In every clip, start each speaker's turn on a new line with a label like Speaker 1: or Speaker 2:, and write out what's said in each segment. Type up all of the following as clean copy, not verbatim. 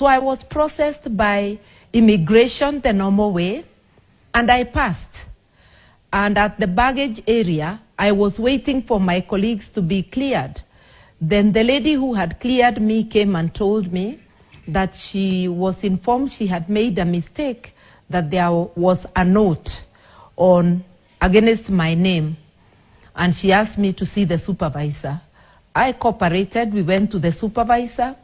Speaker 1: So I was processed by immigration the normal way, and I passed. And at the baggage area, I was waiting for my colleagues to be cleared. Then the lady who had cleared me came and told me that she was informed she had made a mistake, that there was a note against my name. And she asked me to see the supervisor. I cooperated. We went to the supervisor,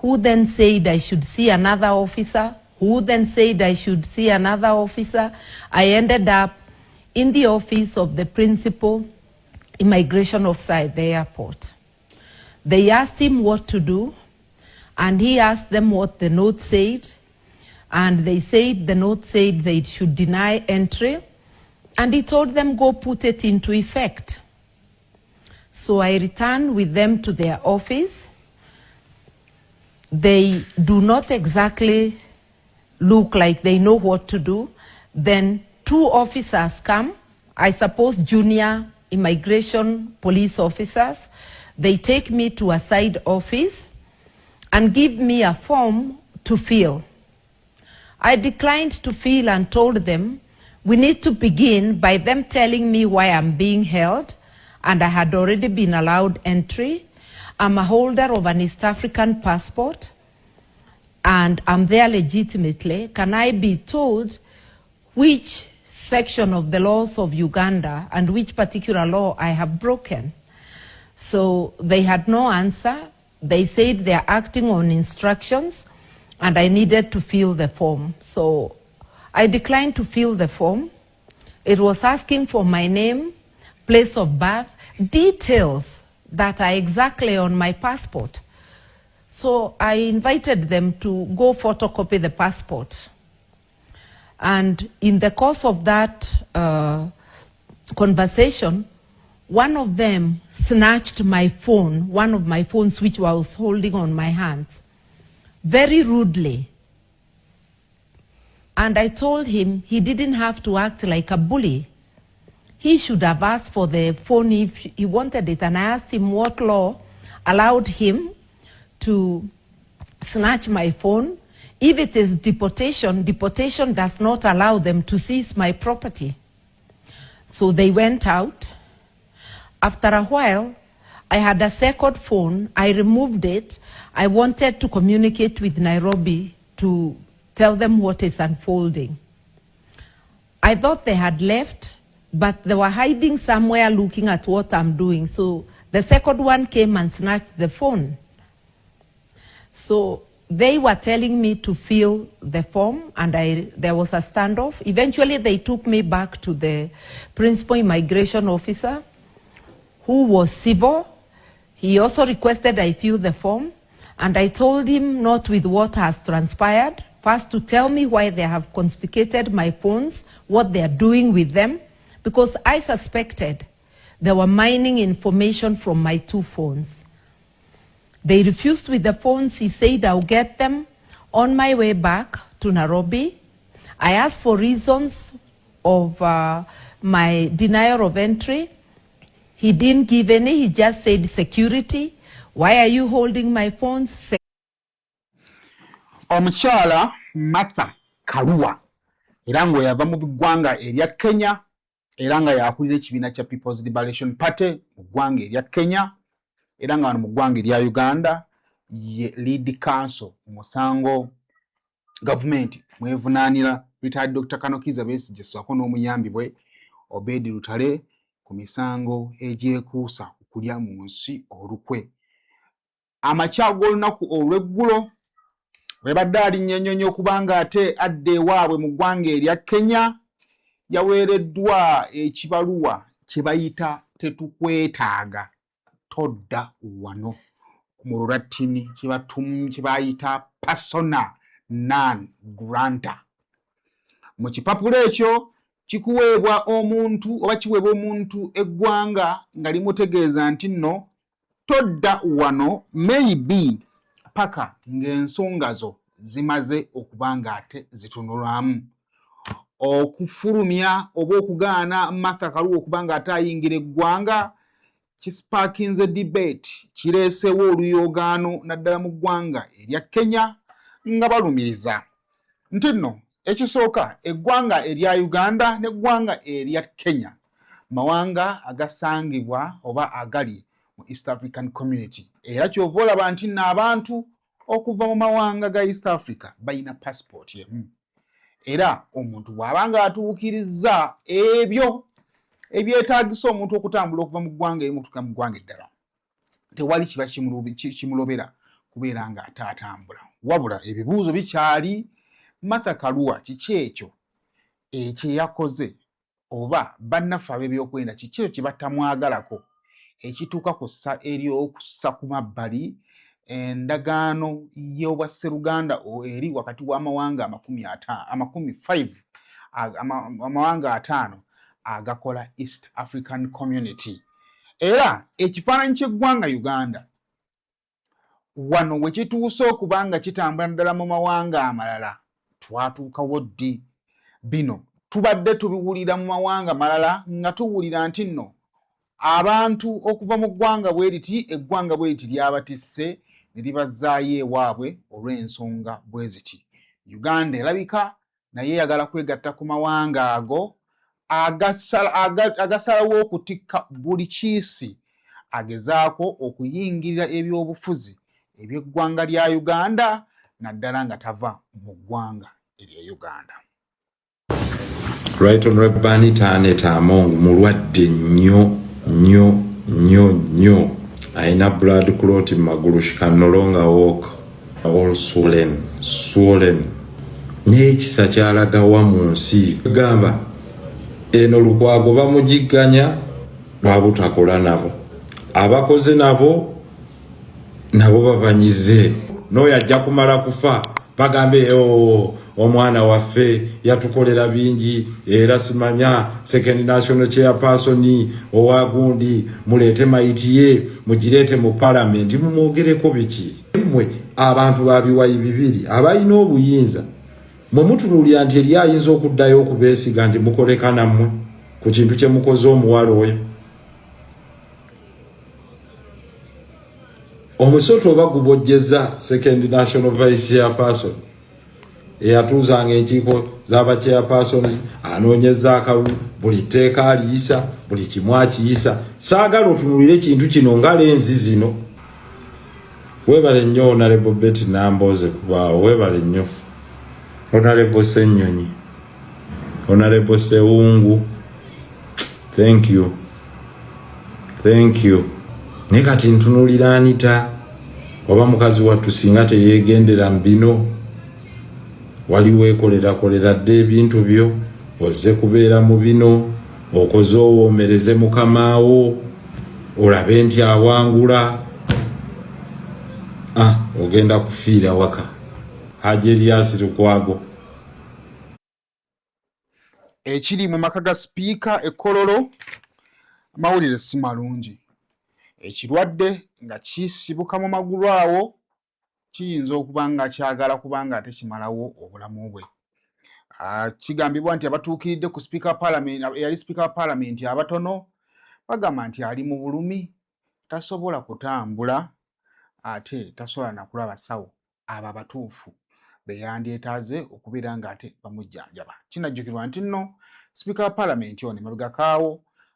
Speaker 1: who then said I should see another officer, who then said I should see another officer. I ended up in the office of the principal immigration officer at the airport. They asked him what to do, and he asked them what the note said, and they said the note said they should deny entry, and he told them, go put it into effect. So I returned with them to their office. They do not exactly look like they know what to do. Then 2 officers come, I suppose junior immigration police officers. They take me to a side office and give me a form to fill. I declined to fill and told them we need to begin by them telling me why I'm being held, and I had already been allowed entry. I'm a holder of an East African passport, and I'm there legitimately. Can I be told which section of the laws of Uganda and which particular law I have broken? So they had no answer. They said they're acting on instructions, and I needed to fill the form. So I declined to fill the form. It was asking for my name, place of birth, details that are exactly on my passport. So I invited them to go photocopy the passport. And in the course of that conversation, one of them snatched my phone, one of my phones which I was holding on my hands, very rudely. And I told him he didn't have to act like a bully. He should have asked for the phone if he wanted it. And I asked him what law allowed him to snatch my phone. If it is deportation, deportation does not allow them to seize my property. So they went out. After a while, I had a second phone. I removed it. I wanted to communicate with Nairobi to tell them what is unfolding. I thought they had left, but they were hiding somewhere looking at what I'm doing. So the second one came and snatched the phone. So they were telling me to fill the form, and there was a standoff. Eventually, they took me back to the principal immigration officer, who was civil. He also requested I fill the form, and I told him not with what has transpired, first to tell me why they have confiscated my phones, what they are doing with them, because I suspected they were mining information from my 2 phones. They refused with the phones. He said, I'll get them on my way back to Nairobi. I asked for reasons of my denial of entry. He didn't give any. He just said, security. Why are you holding my phones?
Speaker 2: Omukyala Martha Karua era ngo yava mu ggwanga erya Kenya era nga yakulira ekibiina kya People's Liberation Party mu ggwanga erya Kenya era nga mu ggwanga erya Uganda ye lead counsel musango government mwevunaanira retired Dr. Kanokiza Besigye sako n'omuyambi bwe Obedi Lutale ku misango egyekuusa okulya mu nsi olukwe. Amakya g'olunaku olw'eggulo webadde alinnyonnyonyo okubanga ate adde ewaabwe mu ggwanga erya Kenya yaweereddwa ekibaluwa kye bayita tetukwetaaga todda wano mu Lulatini kye bayita persona non granta. Mu kipapula ekyo kikuweebwa omuntu oba kiweebwa omuntu eggwanga nga limutegeeza nti nno todda wano maybe paka ng'ensonga zo zimaze okubanga ate zitunulwamu. Okufulumya oba okugaana Martha Karua okubanga ate ayingira eggwanga kisparkinze debate, kireesewo oluyogaano naddala mu ggwanga erya Kenya nga balumiriza nti nno ekisooka eggwanga erya Uganda n'eggwanga erya Kenya mawanga agasangibwa oba agali mu East African Community era kyova olaba nti nno abantu okuva mu mawanga ga East Africa balina passport yemu era omuntu bw'abanga atuukiriza ebyo ebyetaagisa omuntu okutambula okuva mu ggwanga erimu okutuuka mu ggwanga eddala tewali kiba kimulobera kubeera nga ate atambula wabula ebibuuzo bikyali Martha Karua kiki ekyo ekyeyakoze oba bannaffe ab'ebyokwenda kiki ekyo kye batamwagalako ekituuka ku ssa ery'okussa ku mabbali endagaano y'obwasseruganda eri wakati w'amawanga amawanga 5 agakola East African Community era ekifaananyi ky'eggwanga Uganda wano we kituuse okuba nga kitambula ddala mu mawanga amalala twatuukawo ddi bino tubadde tubiwulira mu mawanga malala nga tuwulira nti nno abantu okuva mu ggwanga bwe riti eggwanga bwe riti lyabatisse ne libazaayo ewaabwe olw'ensonga bwe ziti Uganda erabika naye eyagala kwegatta ku mawanga ago agasalawo okutikka buli kiisi agezaako okuyingirira ebyobufuzi eby'eggwanga lya Uganda naddala nga tava mu ggwanga erya Uganda.
Speaker 3: Right Honorable Banita Aneta Among mulwadde nnyo ayina blood clot mu magulu, she can no longer walk, all swollen n'ekisa kyalagawa mu nsi gamba eno Lukwago bamugigganya lwabutakola nabo abakoze nabo babanyize n'oyo ajja kumala kufa bagambe omwana waffe yatukolera bingi era simanya second national chairperson owagundi muleete maiti ye mugireete mu parliament mumwogereko biki mmwe abantu babiwayi bibiri abalina obuyinza mwe mutunuulira nti eri ayinza okuddayo okubeesiga nti mukoleka nammwe ku kintu kye mukoze omuwala oyo omusoto oba gubojjeza second national vice chairperson eyatuuzanga enkiiko z'aba chairperson anoonyeza akalu buli tteeka aliyisa buli kimu akiyisa saagala otunulire ekintu kino nga lenzi zino weebale nnyo Honorable Betty Nambooze kubaawo weebale nnyo Honorable Ssenyonyi Honorable Sewungu thank you ne kati ntunulira Anita oba mukazi wattu singa teyeegendera mu bino waliwo ekolera dde ebintu byo ozze kubeera mu bino okoze owoomereze mukamaawo olabe nti awangula ogenda kufiira waka Haji Elias Lukwago
Speaker 2: ekiri mu maka ga sipiika Kololo amawulire si malungi ekirwadde nga kisibuka mu magulu awo kiyinza okuba nga kyagala kubanga ate kimalawo obulamu bwe kigambibwa nti abatuukiridde ku sipiika wa Parliament eyali sipiika wa Parliament abatono bagamba nti ali mu bulumi tasobola kutambula ate tasobola nakulaba basawo abo abatuufu beyandyetaaze okubeera nga ate bamujjanjaba kinajjukirwa nti nno sipiika wa Parliament ono emabega kaawo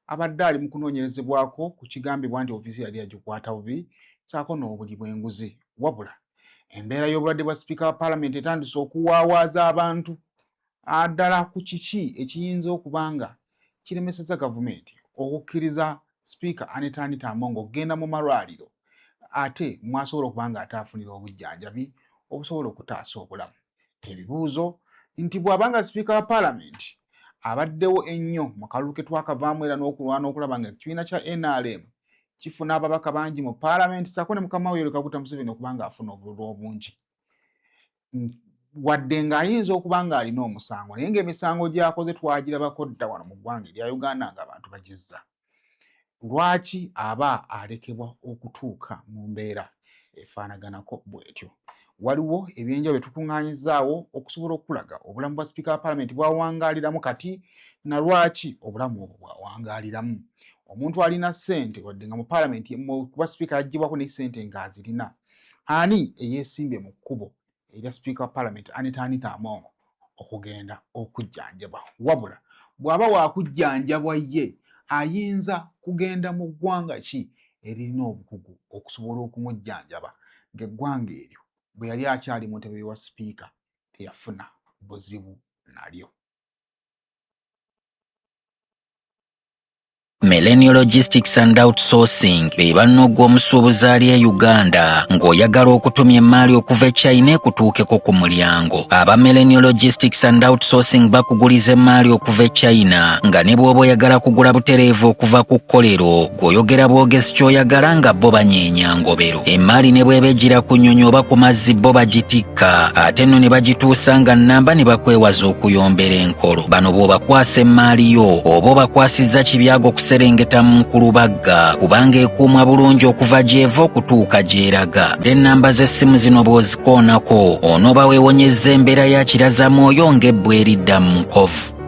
Speaker 2: abadde ali mu kunoonyerezebwako ku kigambibwa nti ofiisi yali agikwata bubi saako n'obuli bw'enguzi wabula embeera y'obulwadde bwa sipiika wa Parliament etandise okuwaawaaza abantu addala ku kiki ekiyinza okuba nga kiremesezza gavumenti okukkiriza sipiika Anita Among okugenda mu malwaliro ate mwasobola okuba nga ate afunira obujjanjabi obusobola okutaasa obulamu ebibuuzo nti bw'abanga sipiika wa Parliament abaddewo ennyo mu kalulu ke twakavaamu era n'okulwana okulaba nga ekibiina kya NRM kifuna ababaka bangi mu Parliament ssaako ne mukama we Yoweri Kaguta Museveni okuba nga afuna obululu obungi wadde ng'ayinza okuba nga alina omusango naye ng'emisango gy'akoze twagirabako dda wano mu ggwanga erya Uganda ng'abantu bagizza lwaki aba alekebwa okutuuka mu mbeera efaanaganako bw'etyo waliwo ebyenjawulo byetukuŋŋaanyizaawo okusobola okulaga obulamu bwa sipiika wa Parliament bwawangaaliramu kati na lwaki obulamu obwo bwawangaaliramu omuntu alina ssente wadde nga mu Parliament kuba sipiika yaggyibwako ne ssente ng'azirina ani eyeesimbye mu kkubo erya Speaker wa Parliament Anita Among okugenda okujjanjabwa. Wabula bw'aba wakujjanjabwa ye ayinza kugenda mu ggwanga ki eririna obukugu okusobola okumujjanjaba ng'eggwanga eryo bwe yali akyali mu ntebe wa Speaker teyafuna buzibu nalyo.
Speaker 4: Millennial Logistics and Outsourcing be bannoggwa omusuubuzi ali e Uganda ng'oyagala okutumya emmaali okuva e China ekutuukeko ku mulyango. Aba Millennial Logistics and Outsourcing bakuguliza emmaali okuva e China nga ne bw'oba oyagala kugula butereevu okuva ku kkolero ng'oyogera bwogezi ky'oyagala nga bo banyeenya ngobero. Emmaali ne bw'eba ejjira ku nnyonyi oba ku mazzi bo bagitikka ate nno ne bagituusa nga nnamba ne bakwewaza okuyombera enkolo. Bano bw'obakwasa emmaali yo oba obakwasizza kibyago serengeta mu Nkulubagga kubanga ekuumwa bulungi okuva gy'eva okutuuka gy'eraga. Ennamba z'essimu zino bw'ozikoonako onooba weewonyezza embeera ya kirazamwoyo ng'ebbwa eridda mu nkovu.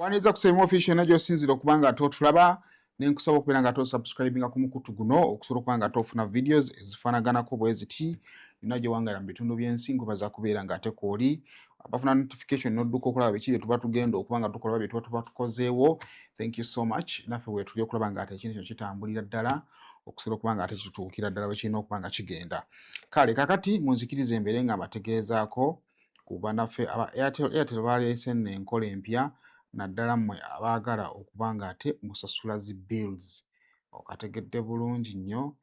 Speaker 2: Waneza kusema official najo sinzira okubanga atotulaba nenkusaba okubeera nga tosubscribinga ku mukutu guno okusobola okubanga atofuna videos ezifanaganako bweziti najo wangala mu bitundu by'ensi nkubaza kubeera nga ate kooli abafuna notification nodduka okulaba biki bye tuba tugenda okubanga tukola bye tuba tukozeewo. Thank you so much. Naffe bwe tuli okulaba nga ate ekintu kino kitambulira ddala okusobola okubanga ate kitutuukira ddala bwe kirina okubanga kigenda. Kale kakati munzikirize embeere nga mbategeezaako kuba naffe aba Airtel baleese enkola empya naddala mmwe abaagala okubanga ate musasula zi bills okategedde bulungi nnyo.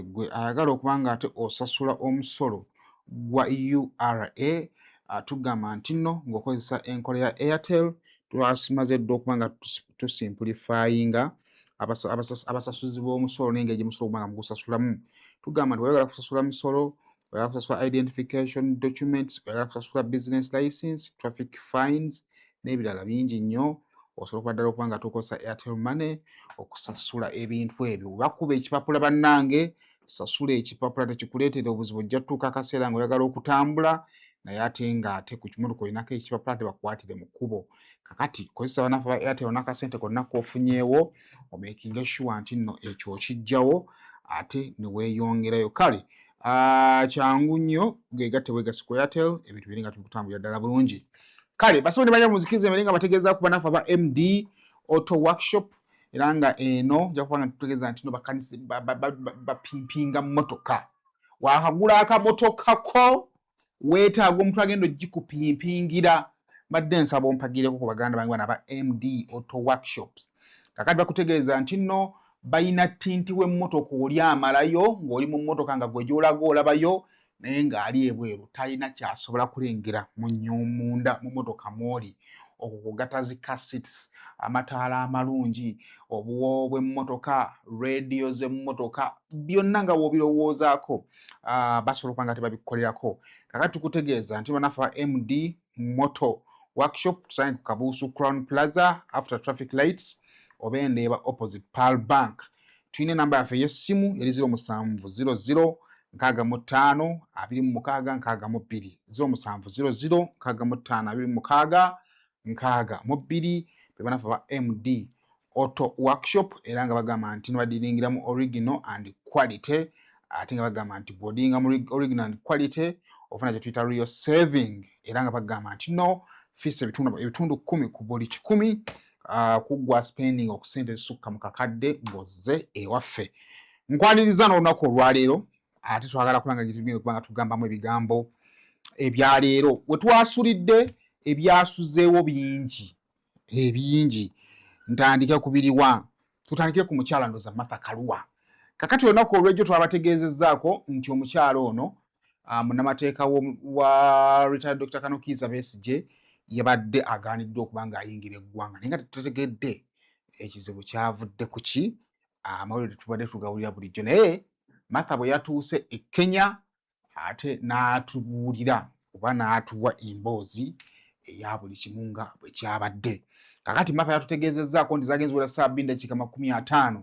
Speaker 2: Gwe ayagala okubanga ate osasula omusolo gwa URA tugamba nti nno ng'okozesa enkola ya Airtel twasimaze dda okubanga tusimplifyinga abasasuzi b'omusolo n'engeri gye musolo okubanga mugusasulamu. Tugamba nti oyagala kusasula musolo, oyagala kusasula identification documents, oyagala kusasula business license, traffic fines n'ebirala bingi nnyo osobola okuba ddala okubanga tukozesa Airtel Money okusasula ebintu ebyo. Bakuba ekipapula bannange, sasula ekipapula tekikuleetera obuzibu, ojja tutuuka akaseera ng'oyagala okutambula naye ate ng'ate ku kimotoka olinako ekipapula tebakukwatire mu kkubo. Kakati kozesa bannaffe ba Airtel n'akasente konna k'ofunyeewo omeekinge sure nti nno ekyo okijjawo ate ne weeyongerayo. Kale kyangu nnyo geegatte weegasi ku Airtel ebintu biri nga tubikutambulira ddala bulungi. Kale basaba ne banya muzikiriza emere nga bategeeza ku bannaffe aba MD Auto Workshop era nga eno ojja kuba nga tutegeeza nti no bakanisi bapimpinga mmotoka. Wakagula akamotoka ko weetaaga omuntu agenda ogikupimpingira badde nsaba ompagireko ku baganda bange bano aba MD Auto Workshops. Kakati bakutegeeza nti nno bayina tinti w'emmotoka oli amalayo ng'oli mu mmotoka nga gwe gy'olaga olabayo naye ng'ali ebweru talina kyasobola kulengera mu munda mu mmotoka mw'oli. Okugata zi cassettes, amataala amalungi, obuwoowo bw'emmotoka, radio z'emmotoka, byonna nga bw'obirowoozaako basobola okuba nga tebabikukolerako. Kakati tukutegeeza nti bannaffe ba MD Motor Workshop tusange ku Kabuusu Crown Plaza after traffic lights oba Endeeba opposite Pearl Bank. Tulina enamba yaffe y'essimu yali 0700 65 26 62 0700 65 26 be bannaffe ba MD Auto Workshop era nga bagamba nti badiringira mu original and quality ate nga bagamba nti bodinga mu original and quality ofuna kye tuyita real saving era nga bagamba nti no fisa ebitundu 10 ku buli 10 kugwa spending okusente zisukka mu kakadde ng'ozze ewaffe. Nkwaniriza n'olunaku olwaleero ate twagala kulanga gitugenda okubanga tugambamu ebigambo ebyaleero we twasulidde ebyasuzeewo bingi ntandike kubiriwa tutandike ku mukyala ndoza Martha Karua. Kakati olunaku olw'ejjo twabategeezezzaako nti omukyala ono munnamateeka wa retired Dr. Kanukiza Besigye yabadde agaaniddwa okubanga ayingira eggwanga naye nga tetutegedde ekizibu kyavudde ku ki amawulire tubadde tugawulira bulijjo naye Martha bwe yatuuse e Kenya ate n'atubuulira oba n'atuwa emboozi eya buli kimu nga bwe kyabadde. Kakati Martha yatutegeezezzaako nti zagenze wala 2:50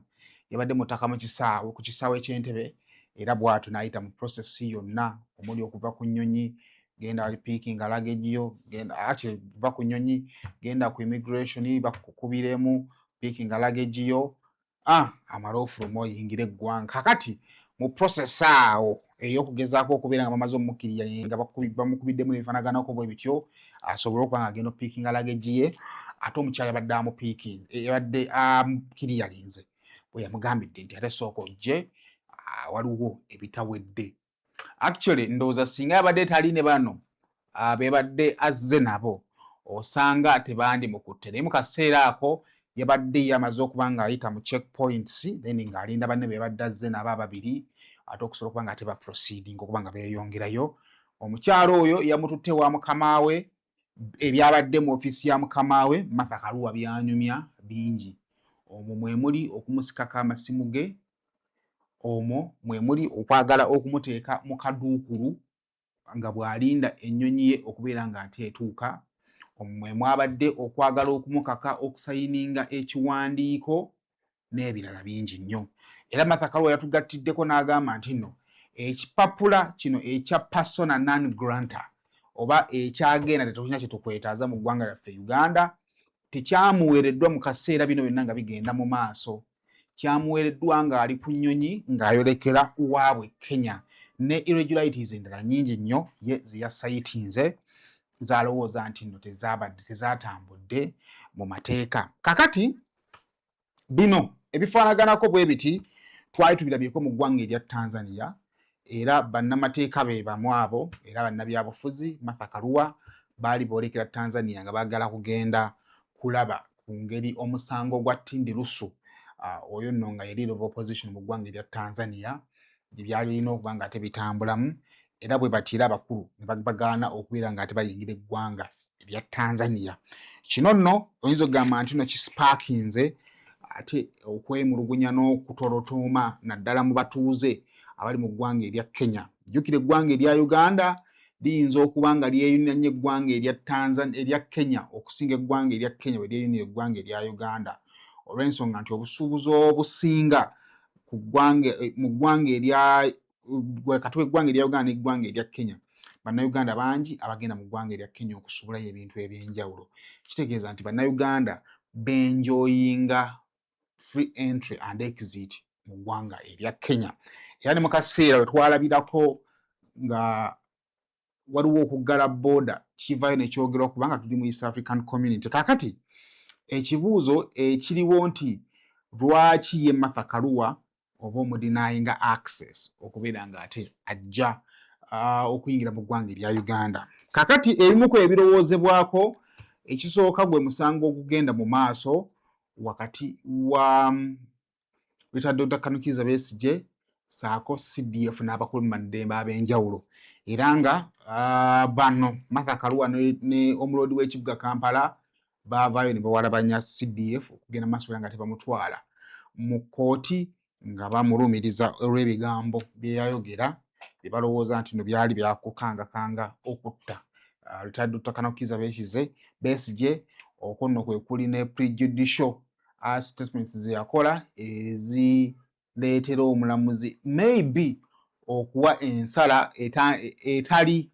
Speaker 2: yabadde mutaka mu kisaawe ku kisaawe ky'Entebbe era bwatu naayita mu process yonna omuli okuva ku nnyonyi genda ali picking luggage yo genda actually va ku nnyonyi genda ku immigration bakukubiremu picking luggage yo amala ofuluma oyingire eggwanga kakati mu process awo ey'okugezaako okubeera nga bamaze omukiriya nga bamukubiddemu n'ebifanaganako bwe bityo asobole okuba nga agenda opicking luggage ye ate omukyala yabadde amupiiking yabadde amukiriyalinze bwe yamugambidde nti ate sooka ojje waliwo ebitawedde. Actually ndowooza singa yabadde tali ne bano beebadde azze nabo osanga tebandimukutte naye mu kaseera ako yabadde yamaze okuba nga ayita mu checkpoints then ng'alinda banne beebadde azze nabo ababiri ate okusobola okuba nga teba proceeding okuba nga beeyongerayo. Omukyalo oyo yamututte wa mukama we ebyabadde mu ofiisi ya mukama we Martha Karua byanyumya bingi. Omwo mwe muli okumusikako amasimu ge, omwo mwe muli okwagala okumuteeka mu kaduukulu nga bw'alinda ennyonyi ye okubeera nga ate etuuka, omwo mwe mwabadde okwagala okumukaka okusayininga ekiwandiiko n'ebirala bingi nnyo. Era Martha Karua yatugattiddeko n'agamba nti nno ekipapula kino ekya persona non granta oba ekyagenda tetulina kye tukwetaaza mu ggwanga lyaffe Uganda tekyamuweereddwa mu kaseera bino byonna nga bigenda mu maaso. Kyamuweereddwa ng'ali ku nnyonyi ng'ayolekera waabwe Kenya ne irregularities endala nnyingi nnyo ye ze yasayitinze z'alowooza nti nno tezaatambudde mu mateeka. Kakati bino ebifaanaganako bwe biti twali tubirabyeko mu ggwanga erya Tanzania era bannamateeka be bamu abo era bannabyabufuzi Martha Karua baali boolekera Tanzania nga baagala kugenda kulaba ku ngeri omusango gwa Tundu Lissu oyo nno nga yali leader of opposition mu ggwanga erya Tanzania gye byali birina okuba nga ate bitambulamu era bwe batira abakulu ne bagaana okubeera nga ate bayingira eggwanga erya Tanzania. Kino nno oyinza okugamba nti nno kisipaakinze ate okwemulugunya n'okutolotooma naddala mu batuuze abali mu ggwanga erya Kenya. Jjukira eggwanga erya Uganda liyinza okuba nga lyeyunanye eggwanga erya Kenya okusinga eggwanga erya Kenya bwe lyeyunira eggwanga erya Uganda olw'ensonga nti obusuubuzi obusinga mu ggwanga erya kati eggwanga erya Uganda n'eggwanga erya Kenya bannayuganda bangi abagenda mu ggwanga erya Kenya okusuubulayo ebintu eby'enjawulo. Kitegeeza nti bannayuganda benjoyinga free entry and exit mu ggwanga erya Kenya. Era ne mu kaseera we twalabirako nga waliwo okuggala booda kivaayo ne kyogerwa kubanga tuli mu East African Community. Kakati ekibuuzo ekiriwo nti lwaki ye Martha Karua oba omudinayinga access okubeera nga ate ajja okuyingira mu ggwanga erya Uganda. Kakati ebimu ku ebirowoozebwako ekisooka gwe musango ogugenda mu maaso wakati wa Richard Dr. Kanukiza Besigye saako CDF n'abakulu b'amadembe ab'enjawulo era nga bano Martha Karua ne omuloodi w'ekibuga Kampala baavaayo ne bawalabanya CDF okugenda maaso nga tebamutwala mu kkooti nga bamulumiriza olw'ebigambo bye yayogera bye balowooza nti no byali byakukangakanga okutta Richard Dr. Kanukiza Besigye okwo nno kwe kuli ne prejudicial statements ze yakola ezireetera omulamuzi maybe okuwa ensala etali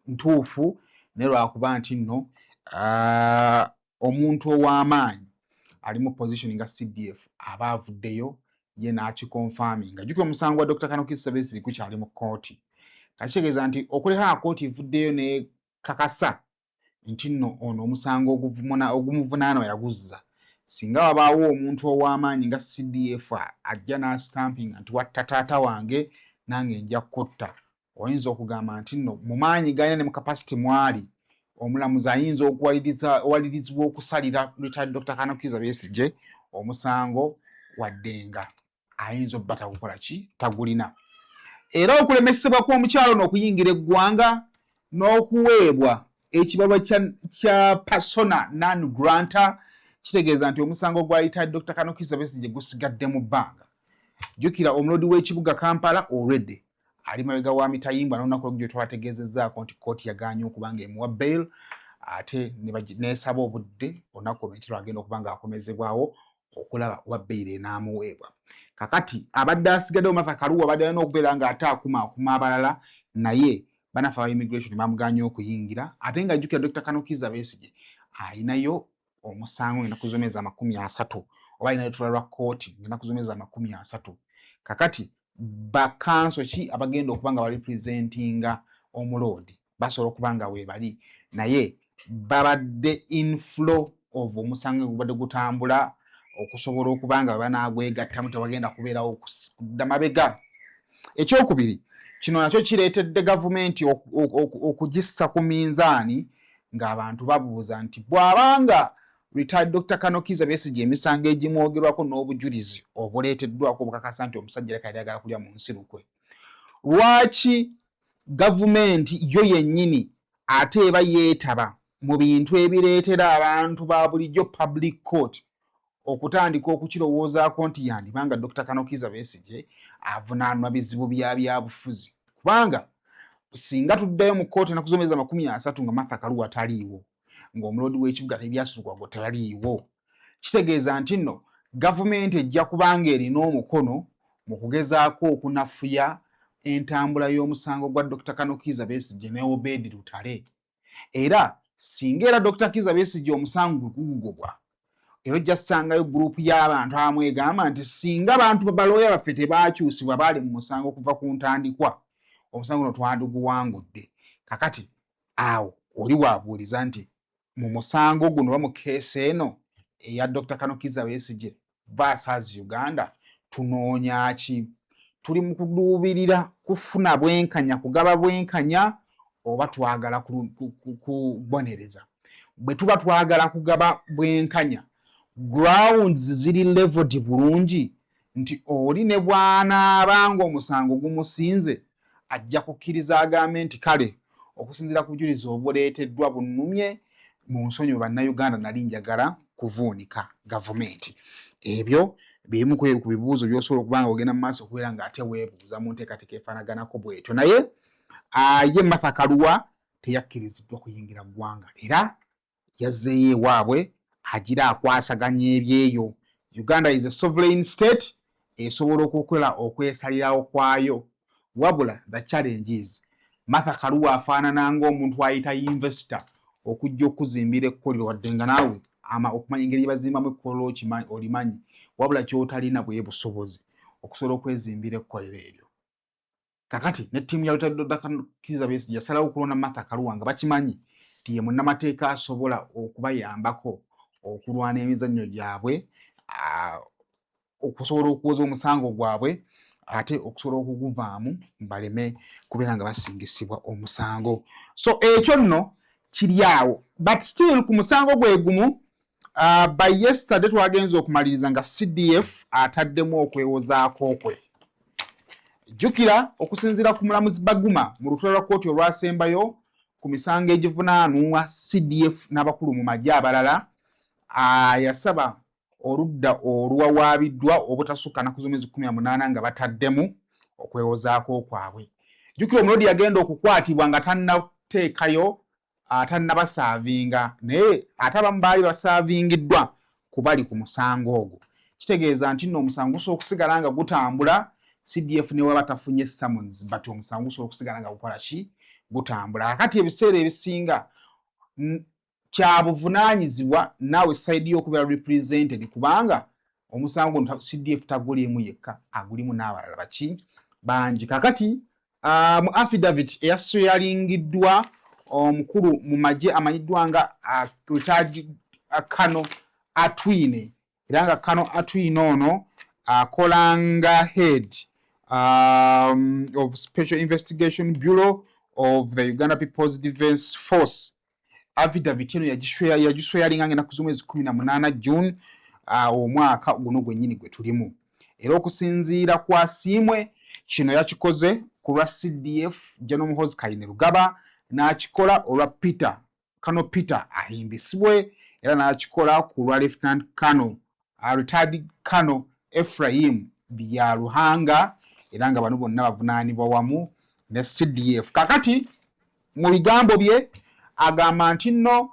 Speaker 2: ntuufu ne lwakuba nti nno omuntu ow'amaanyi ali mu position nga CDF aba avuddeyo ye n'akikonfaminga. Jjukira omusango wa Dr. Kanukiza Besigye gukyali mu kkooti. Kakitegeeza nti okuleka nga kkooti evuddeyo ne kakasa nti nno ono omusango ogumuvunaana yaguzza. Singa wabaawo omuntu ow'amaanyi nga CDF ajja n'astampinga nti watta taata wange nange nja kutta, oyinza okugamba nti nno mu maanyi galina ne mu kapasiti mwali omulamuzi ayinza okuwalirizibwa okusalira Richard Dr. Kanukiza Besigye omusango waddenga ayinza obba tagukola ki tagulina. Era okulemesebwa kw'omukyalo n'okuyingira eggwanga n'okuweebwa ekibalwa kya persona non granta kitegeeza nti omusango gwa Richard Dr. Kanukiza Besigye gusigadde mu bbanga. Jjukira omuloodi w'ekibuga Kampala already ali mabega wa mitayimbwa n'olunaku olwo twategeezezzaako nti kkooti yagaanye okuba nga emuwa bail ate neesaba obudde olunaku olwo nti lwagenda okuba nga akomezebwawo okulaba oba bbeere n'amuweebwa. Kakati abadde asigaddewo Martha Karua abadde alina okubeera nga ate akuma abalala naye banafe aba immigration bamuganya okuyingira ate nga jjukira Dr. Kano Kizza Besigye ayinayo omusango ennaku z'omwezi 30 oba ayinayo lutula lwa kkooti ennaku z'omwezi 30. Kakati bakanso ki abagenda okuba nga barepresentinga omuloodi basobola okuba nga weebali naye babadde inflow of omusango gubadde gutambula okusobola okuba nga banaagwegattamu tewagenda kubeerawo kudda mabega. Ekyokubiri kino nakyo kireetedde gavumenti okugissa ku minzaani ng'abantu babuuza nti bw'abanga retired Dr. Kano Kizza Besigye emisango egimwogerwako n'obujulizi obuleeteddwako obukakasa nti omusajja leka yali ayagala kulya mu nsi lukwe, lwaki gavumenti yo yennyini ate eba yeetaba mu bintu ebireetera abantu ba bulijjo public court okutandika okukirowoozaako nti yandibanga Dr. Kano Kizza Besigye avunaanwa bizibu bya byabufuzi? Kubanga singa tuddayo mu kkooti ennaku z'omwezi 30 nga Martha Karua taliiwo, ng'omuloodi w'ekibuga tebyasuzugwago taliiwo, kitegeeza nti nno gavumenti ejja kubanga erina omukono mu kugezaako okunafuya entambula y'omusango gwa Dr. Kano Kizza Besigye ne Obedi Lutale. Era singa era Dr. Kizza Besigye omusango gugugobwa, era ojja ssangayo gurupu y'abantu abamu egamba nti singa abantu babalooya baffe tebaakyusibwa baali mu musango okuva ku ntandikwa, omusango no twandiguwangudde. Kakati awo oli waabuuliza nti mu musango guno oba mu keesi eno eya Dr. Kano Kizza Besigye versus Uganda tunoonya ki? Tuli mu kuluubirira kufuna bwenkanya, kugaba bwenkanya, oba twagala kubonereza? Bwe tuba twagala kugaba bwenkanya, grounds ziri leveled bulungi nti oli ne bw'anaabanga omusango gumusinze ajja kukkiriza agambe nti kale okusinziira ku bujulizi obuleeteddwa bunnumye mu nsonyi bannayuganda nali njagala kuvuunika gavumenti. Ebyo bimu ku bibuuzo by'osobola okuba nga ogenda mu maaso okubeera nga ate weebuuza mu nteekateeka efaanaganako bwetyo. Naye ye Martha Karua teyakkiriziddwa kuyingira ggwanga era yazzeeyo ewaabwe agira akwasaganya ebyeyo. Uganda is a sovereign state, esobola okukola okwesalirawo kwayo, wabula the challenges Martha Karua afaanana ng'omuntu ayita investor okujja okuzimbira ekkolero wadde nga naawe okumanya engeri bazimbamu ekkolero olimanyi, wabula kyotalina bwe busobozi okusobola okwezimbira ekkolero eryo. Kakati ne ttiimu ya Dr. Kano Kizza Besigye yasalawo okulonda Martha Karua nga bakimanyi nti ye munnamateeka asobola okubayambako okulwana emizannyo gyabwe, okusobola okuwoza omusango gwabwe ate okusobola okuguvaamu baleme kubeera nga basingisibwa omusango. So ekyo nno kiri awo, but still ku musango gwe gumu by yesterday twagenza okumaliriza nga CDF ataddemu okwewozaako kwe. Jjukira okusinziira ku mulamuzi Baguma mu lutula lwa kkooti olwasembayo ku misango egivunaanwa CDF n'abakulu mu magye abalala, yasaba oludda oluwawaabiddwa obutasukka nnaku z'omwezi 18 nga bataddemu okwewozaako kwabwe. Jjukira omuloodi yagenda okukwatibwa nga tannateekayo tannabasaavinga, naye ate abamu baali basaavingiddwa kubali ku musango ogwo. Kitegeeza nti nno omusango gusobola okusigala nga gutambula, CDF ne waba tafunye summons, but omusango gusobola okusigala nga gukola ki? Gutambula. Kakati ebiseera ebisinga kya buvunaanyizibwa naawe sayidi y'okubeera represented, kubanga omusango CDF taguliimu yekka, agulimu n'abalala baki? Bangi. Kakati mu affidavit eyasweyalingiddwa omukulu mu magye amanyiddwa nga retired Kano Atwine, era nga Kano Atwine ono akolanga head of Special Investigation Bureau of the Uganda People's Defence Force. Affidavit eno yagisweyalinga ennaku z'omwezi 18 June omwaka guno gwennyini gwe tulimu. Era okusinziira kwa Siimwe, kino yakikoze ku lwa CDF General Muhoozi Kainerugaba, n'akikola olwa Kano Peter ahimbisibwe, era n'akikola ku lwa Lieutenant Kano retired Kano Ephraim Byaruhanga, era nga bano bonna bavunaanibwa wamu ne CDF. Kakati mu bigambo bye agamba nti nno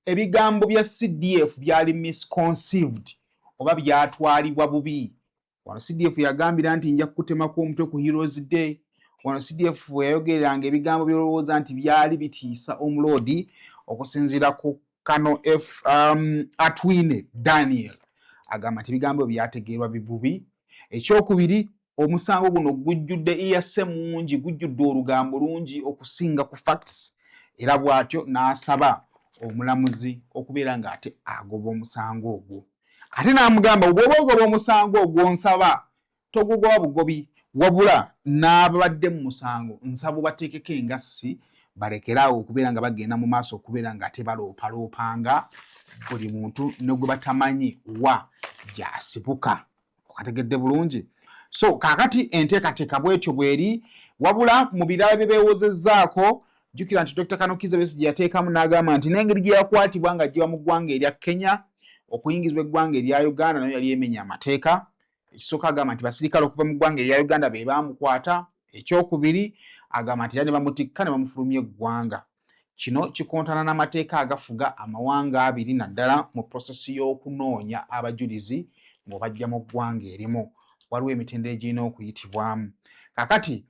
Speaker 2: ebigambo bya CDF byali misconceived oba byatwalibwa bubi. Wano CDF yagambira nti nja kutemako omutwe ku Heroes Day. Wano CDF yayogeranga ebigambo byolowooza nti byali bitiisa omuloodi okusinziira ku Kano Atwine Daniel agamba nti ebigambo byategeerwa bibubi. Ekyokubiri, omusango guno gujjudde iyase mungi, gujjudde olugambo lungi okusinga ku facts, era bw'atyo n'asaba omulamuzi okubeera ng'ate agoba omusango ogwo. Ate n'amugamba bw'oba ogoba omusango ogwo nsaba togugoba bugobi, wabula n'ababadde mu musango nsaba bateekeko engassi balekeraawo okubeera nga bagenda mu maaso okubeera nga tebaloopaloopanga buli muntu ne gwe batamanyi wa gy'asibuka. Okategedde bulungi? So kaakati enteekateeka bw'etyo bw'eri, wabula mu birala bye beewozezzaako, jjukira nti Dr. Kano Kizza Besigye yateekamu n'agamba nti n'engeri gye yakwatibwa nga aggyibwa mu ggwanga erya Kenya okuyingizibwa eggwanga erya Uganda nayo yali emenya amateeka. Ekisooka agamba nti basirikale okuva mu ggwanga erya Uganda be baamukwata. Ekyokubiri agamba nti era ne bamutikka ne bamufulumya eggwanga. Kino kikontana n'amateeka agafuga amawanga abiri naddala mu prosesi y'okunoonya abajulizi ng'obajja mu ggwanga erimu. Waliwo emitendera egirina okuyitibwamu. Kakati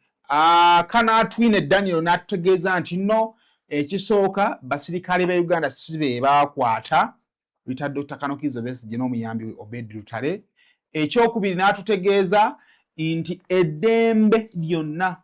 Speaker 2: Kano Atwine Daniel n'atutegeeza nti nno ekisooka basirikale ba Uganda si be baakwata Retired Dr. Kano Kizza Besigye n'omuyambi we Obed Lutale. Ekyokubiri n'atutegeeza nti eddembe lyonna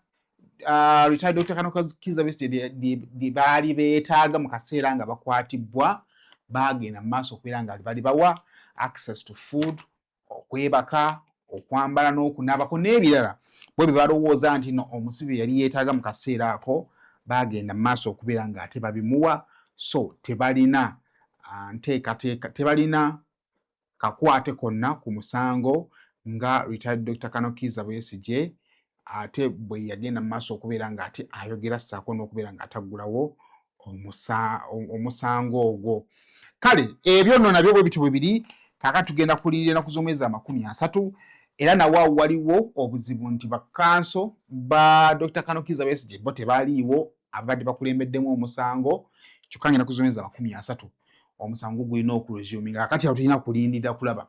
Speaker 2: Retired Dr. Kano Kizza Besigye lye baali beetaaga mu kaseera nga bakwatibwa baagenda mu maaso okubeera nga bali bawa access to food, okwebaka, okwambala n'okunaabako n'ebirala. Bwe balowooza nti no omusibe yali yeetaaga mu kaseera ako baagenda mu maaso okubeera nga ate babimuwa. So tebalina nteekateeka, tebalina kakwate konna ku musango nga Retired Dr. Kano Kizza Besigye ate bwe yagenda mu maaso okubeera nga ate ayogera ssaako n'okubeera nga ataggulawo omusango ogwo. Kale ebyo nno nabyo bwe bityo bwe biri. Kaakati tugenda kulindirira ennaku z'omwezi 30, era nawo waliwo obuzibu nti bakanso ba Dr. Kano Kizza Besigye bo tebaaliiwo abadde bakulembeddemu omusango. Kyokka ennaku z'omwezi 30 omusango gulina okuresuminga. Kaakati awo tulina kulindirira kulaba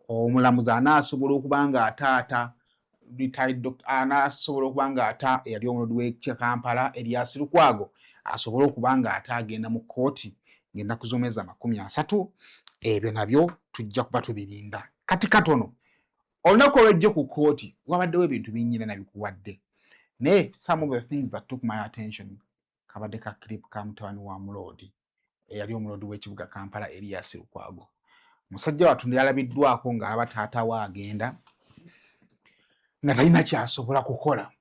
Speaker 2: omulamuzi anaasobola okuba nga ataata Retired Doctor anaasobola okuba nga ata eyali omulodi w'e Kampala Erias Lukwago asobola okuba nga ate agenda mu kkooti ng'ennaku z'omwezi 30. Ebyo nabyo tujja kuba tubirinda. Kati katono olunaku olw'ejjo ku kkooti wabaddewo ebintu binnyina nabikuwadde, naye some of the things that took my attention kabadde ka clip ka mutabani wa muloodi eyali omulodi w'ekibuga Kampala Erias Lukwago. Musajja wattu yalabiddwako ng'alaba taata we agenda nga talina kyasobola kukola,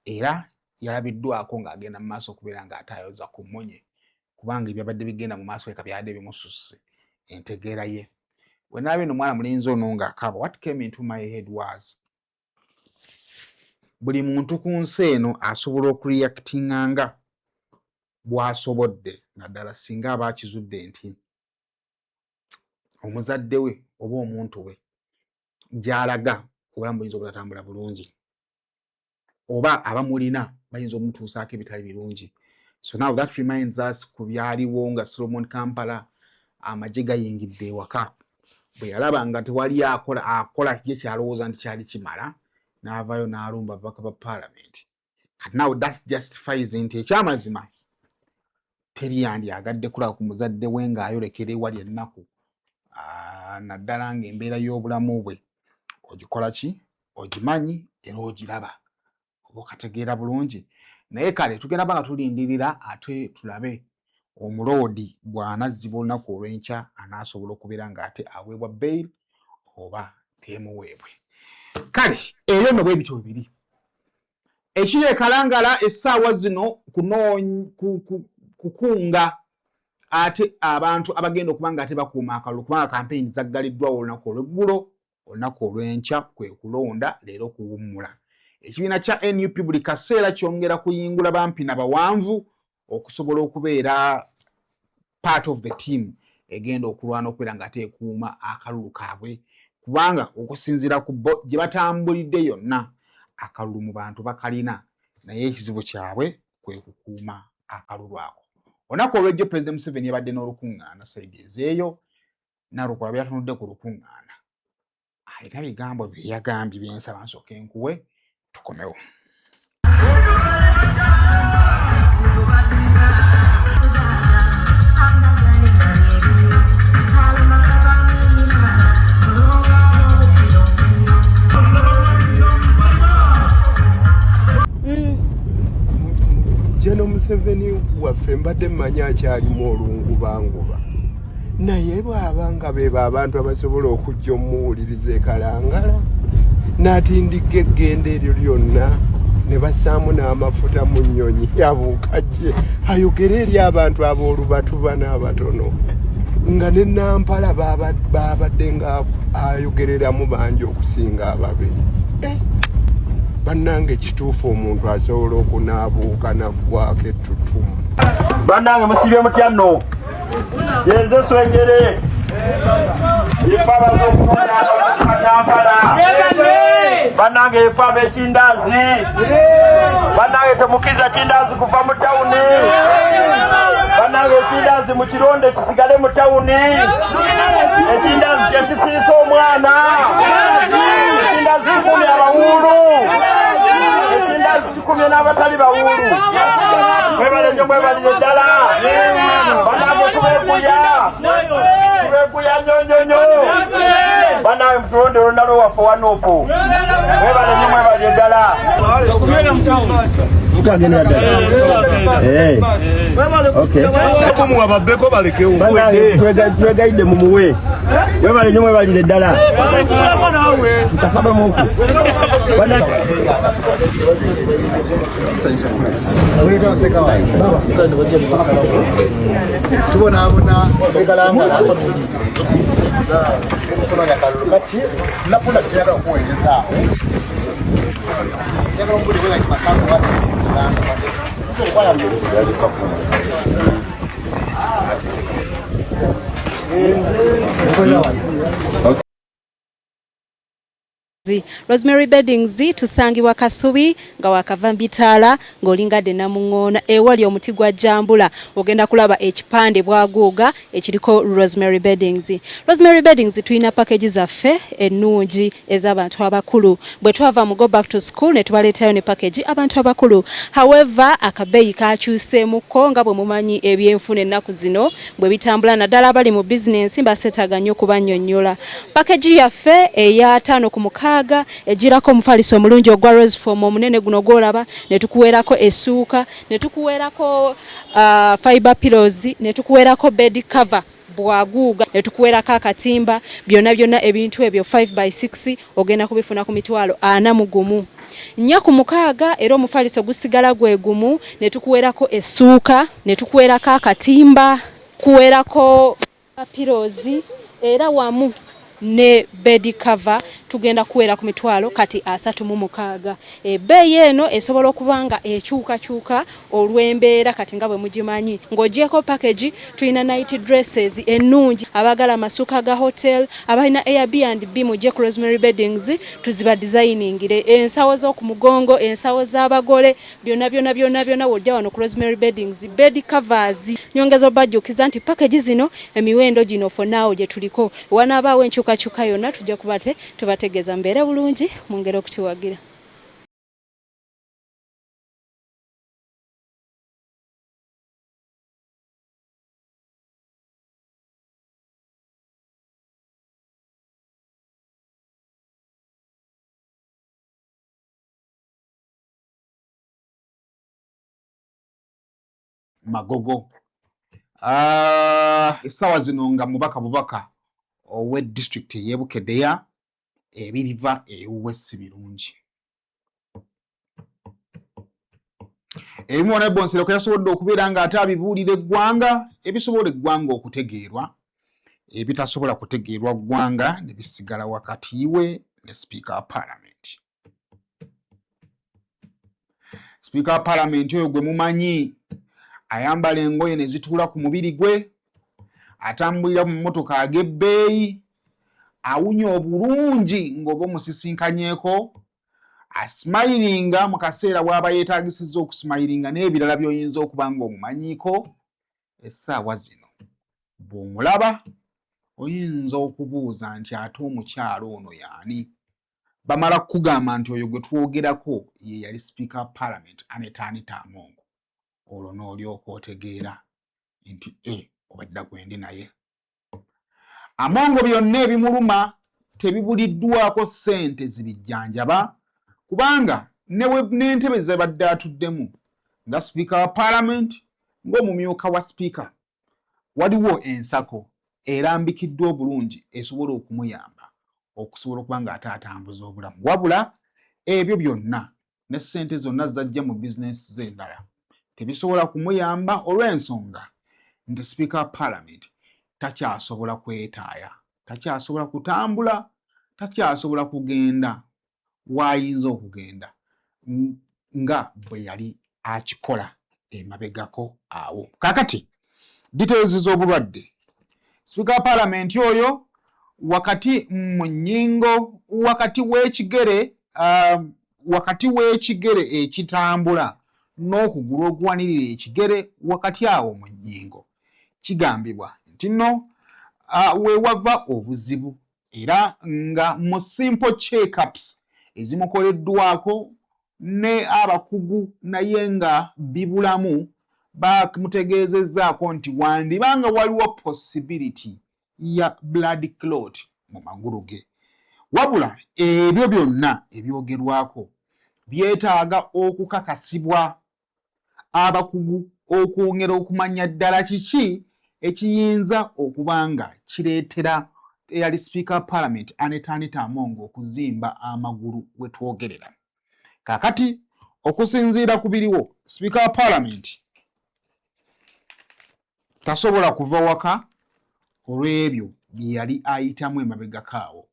Speaker 2: era yalabiddwako ng'agenda mu maaso okubeera ng'ataayoza ku mmunye kubanga ebyabadde bigenda mu maaso eka byadde bimususse entegeera ye. Bwe nalaba eno omwana mulenzi ono ng'akaaba, what came into my head was buli muntu ku nsi eno asobola okureactinganga bw'asobodde, naddala singa aba akizudde nti omuzadde we oba omuntu we gy'alaga obulamu buyinza obutatambula bulungi, oba abamulina bayinza omutuusaako ebitali birungi. So now that reminds us ku byaliwo nga Solomon Kampala amagye gayingidde ewaka, bwe yalaba nga tewali akola ye kyalowooza nti kyali kimala, n'avaayo n'alumba ababaka ba Parliament. Now that justifies nti ekyamazima teri yandyagadde kulaba ku muzadde we ng'ayolekera ewali ennaku, naddala ng'embeera y'obulamu bwe ogikola ki, ogimanyi era ogiraba, oba okategeera bulungi. Naye kale tugenda banga tulindirira ate tulabe omuloodi bw'anazzibwa olunaku olw'enkya anaasobola okubeera ng'ate aweebwa bail oba temuweebwe. Kale ebyo nno bwe bityo bibiri ekiri e Kalangala essaawa zino kukunga ate abantu abagenda okuba nga ate bakuuma akalulu kubanga kampeyini zaggaliddwawo olunaku olw'eggulo, olunaku olw'enkya kwe kulonda, leero kuwummula. Ekibiina kya NUP buli kaseera kyongera kuyingula bampi na bawanvu okusobola okubeera part of the team egenda okulwana okubeera nga ate ekuuma akalulu kaabwe, kubanga okusinziira ku gye batambulidde yonna akalulu mu bantu bakalina, naye ekizibu kyabwe kwe kukuuma akalulu ako. onako olw'ejjo President Museveni yabadde n'olukuŋŋaana sayidi ezeeyo Nalukola byatunudde ku lukuŋŋaana era bigambo bye yagambye byensaba nsooke nkuwe tukomewo.
Speaker 5: Jeno Museveni waffe mbadde mmanyi akyalimu olungubanguba naye bw'abanga beeba abantu abasobola okujja omuwuliriza ekalangala n'atindiga eggenda eryo lyonna ne bassaamu n'amafuta mu nnyonyi yabuuka gye ayogere eri abantu aboolubatuba n'abatono nga ne Nampala baabadde nga ayogereramu bangi okusinga ababe. Bannange kituufu omuntu asobola okunaabuuka naggwako ettutumu.
Speaker 6: Bannange musibye mutya nno yenze swengere yefaba z'okunonya Nampala bannange yefaba ekindaazi bannange temukiza kindaazi kuva mu tawuni bannange ekindaazi mu kironde kisigale mu tawuni ekindaazi kyekisiisa omwana ekindaazi kikumi abawuulu ekindaazi kikumi n'abatali bawuulu mwebale nnyo mwebalire ddala bannange tubeekuya nnyonyonyo bannange muturonde olunalo waffe wanuupu mwebale nnyo mwebalire ddala
Speaker 5: Ababbeko balekewo
Speaker 6: twegayidde mumuwe mwebale nnyo mwebalire ddala tukasaba muku
Speaker 5: tubonaabona ekalangala okunonya kalulu kati napunda tutyaga okuweereza njagala omubuli bwena kimasango wati
Speaker 7: Rosemary Beddings tusangibwa Kasubi nga wakava Mbitaala ng'olingadde Namuŋŋoona ewali omuti gwa Jambula ogenda kulaba ekipande bwaguuga ekiriko Rosemary Beddings. Rosemary Beddings tulina package zaffe ennungi ez'abantu abakulu bwe twava mu go back to school ne tubaleetayo ne package abantu abakulu. However akabeeyi kakyuseemuko nga bwe mumanyi ebyenfuna ennaku zino bwe bitambula naddala abali mu business mbaseetaaga nnyo okubannyonnyola. Package yaffe eya 5 ku mukaaga ejirako omufaliso omulungi ogwa rose form omunene guno gwolaba ne tukuweerako essuuka ne tukuweerako fiber pillows ne tukuweerako bed cover bwaguuga ne tukuweerako akatimba byonna ebintu ebyo 5x6 ogenda kubifuna ku mitwalo 41 nnya ku mukaaga era omufaliso gusigala gwe gumu ne tukuweerako essuuka ne tukuweerako akatimba kuweerako pillows era wamu ne bed cover tugenda kuwera ku mitwalo kati 36. Ebbeeyi eno esobola okubanga ekyuka olw'embeera kati nga bwe mugimanyi ng'ogyeko package tulina night dresses ennungi abagala amasuka ga hotel abalina Airbnb mujje ku Rosemary Beddings tuziba designingire ensawo z'oku mugongo ensawo z'abagole byonna wojja wano ku Rosemary Beddings bed covers nyongezo bajjukiza nti package zino emiwendo gino for now gye tuliko wanaabaawo enkyukakyuka yonna tujja kubate tubategeeza mbeere bulungi mu ngeri okutiwagira.
Speaker 2: Magogo essaawa zino nga mubaka owe district y'e Bukedea ebiriva ewuwe si birungi. Ebimu ne Bonsireko yasobodde okubeera nga ate abibuulira eggwanga ebisobola eggwanga okutegeerwa ebitasobola kutegeerwa ggwanga ne bisigala wakati we ne Speaker wa Parliament. Speaker wa Parliament oyo gwe mumanyi ayambala engoye ne zituula ku mubiri gwe atambulira mu mmotoka ag'ebbeeyi awunya obulungi ng'oba omusisinkanyeeko asmilinga mu kaseera bw'aba yeetaagisizza okusmilinga n'ebirala by'oyinza okuba ng'omumanyiiko essaawa zino bw'omulaba oyinza okubuuza nti ate omukyalo ono y'ani? Bamala kugamba nti oyo gwe twogerako ye yali Speaker wa Parliament Anita Among. Olwo n'olyoka otegeera nti obadda gwendi naye. Among byonna ebimuluma tebibuliddwako ssente zibijjanjaba kubanga n'entebe ze badde atuddemu nga Speaker wa Parliament ng'omumyuka wa Speaker waliwo ensako erambikiddwa obulungi esobola okumuyamba okusobola okuba nga ate atambuza obulamu. Wabula ebyo byonna ne ssente zonna zajja mu bizinesi z'endala tebisobola kumuyamba olw'ensonga nti Speaker wa Parliament takyasobola kwetaaya, takyasobola kutambula, takyasobola kugenda w'ayinza okugenda nga bwe yali akikola emabegako awo. Kakati details z'obulwadde. Speaker wa Parliament oyo wakati mu nnyingo wakati w'ekigere ekitambula n'okugulu okuwanirira ekigere wakati awo mu nnyingo kigambibwa nti nno we wava obuzibu era nga mu simple check-ups ezimukoleddwako ne abakugu naye nga bibulamu bamutegeezezzaako nti wandibanga waliwo possibility ya blood clot mu magulu ge. Wabula ebyo byonna ebyogerwako byetaaga okukakasibwa abakugu okwongera okumanya ddala kiki ekiyinza okuba nga kireetera eyali Speaker wa Parliament Anita Among okuzimba amagulu we twogerera. Kakati okusinziira ku biriwo Speaker wa Parliament tasobola kuva waka olw'ebyo bye yali ayitamu emabegakaawo.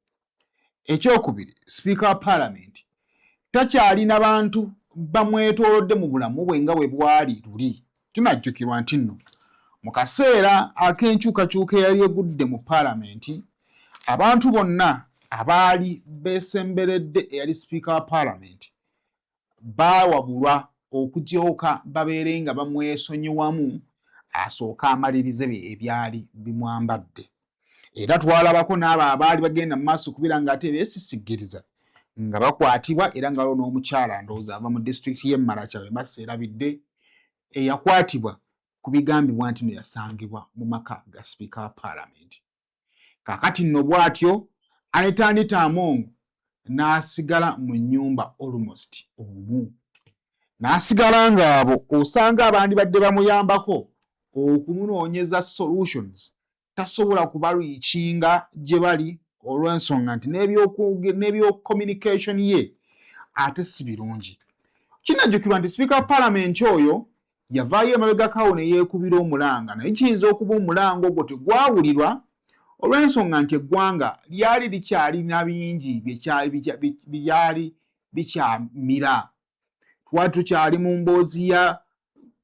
Speaker 2: Ekyokubiri, Speaker wa Parliament takyalina bantu bamwetoolodde mu bulamu bwe nga bwe bwali luli. Tunajjukirwa nti nno mu kaseera ak'enkyukakyuka eyali egudde mu Parliament abantu bonna abaali beesemberedde eyali Speaker wa Parliament baawabulwa okujooka babeere nga bamwesonyiwamu asooka amalirize ebyali bimwambadde. Era twalabako n'abo abaali bagenda mu maaso kubira nga ate beesisigiriza nga bakwatibwa era nga waliwo n'omukyala ndowooza ava mu disitulikiti y'e Maracha Embasa erabidde eyakwatibwa ku bigambibwa nti no yasangibwa mu maka ga Speaker wa Parliament. Kaakati nno bw'atyo Anita Among n'asigala mu nnyumba almost omu. N'asigala ng'abo osanga abandi badde bamuyambako okumunoonyeza solutions tasobola kubalwikinga gye bali olw'ensonga nti n'ebyo communication ye ate si birungi. Kinajjukirwa nti Speaker wa Parliament oyo yavaayo emabegakaawo ne yeekubira omulanga naye kiyinza okuba omulanga ogwo tegwawulirwa olw'ensonga nti eggwanga lyali likyalina bingi byali bikyamira. Twali tukyali mu mboozi ya